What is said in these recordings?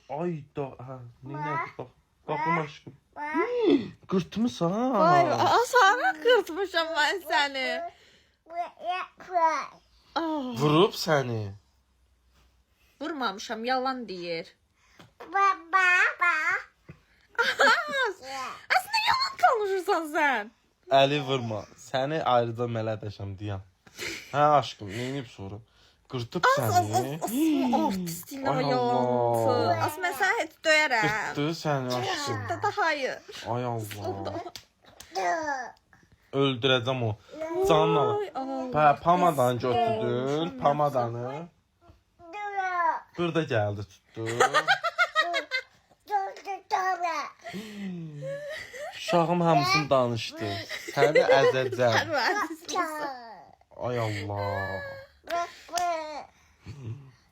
Ay da, hə, neynədir bax. Baxım aşkım. Qırtmısan. Vay, sonra qırtmışam mən səni. Vurub səni. Vurmamışam, yalan deyir. Aslında yalan konuşursan sən. Əli vurma. Səni ayrıca mələdəşəm deyəm. Hə aşkım, neynib sonra? Qırtıb səni. Artistin o yalancı. As mən səni heç döyərəm. Qırtdı səni aşkım. Da hayır. Ay Allah. Öldürəcəm o. Canını alır. Pamadanı götürdün. Pamadanı. Burada gəldi tutdu. Uşağım hamısını danışdı. Səni əzəcəm. Ay Allah.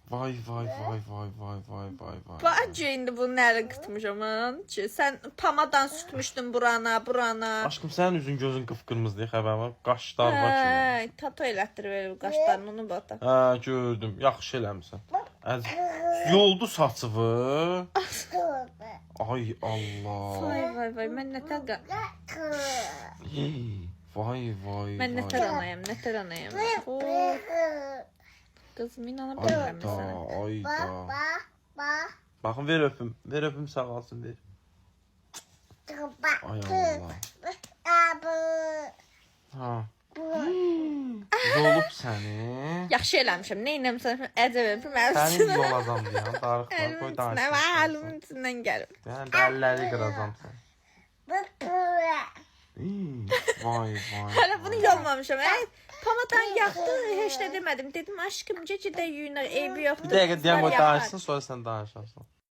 Vay vay vay vay vay vay vay vay. Bacı indi bunu nələ qıtmışam mən ki? Sən pamadan sürtmüşdün burana. Aşkım sənin üzün gözün qıpqırmızı xəbər var. Qaşlar var ki. Tato elətdir verir qaşlarını onu bata. Hə, gördüm. Yaxşı eləmisən. Yoldu saçıvı. Ay Allah. Vay, mən nətər Vay. Mən nətər anayım. Qızım inana bilmirəm sənə. Ayda. Baxın ver öpüm sağ olsun ver. Ay Allah. Ha. Yolub səni. Yaxşı eləmişəm. Nə eləmişəm? Əcəbəm. Səni yolacam deyən darıxma qoy danışsın. Əlimin içindən gəlir. Yəni əlləri qıracam sən. Vay. Hələ bunu yolmamışam. Pamadan yaxdı, heç nə demədim. Dedim aşkım gecədə yuyunaq, eybi yoxdur. Bir dəqiqə deyəm o danışsın, sonra sən danışarsan.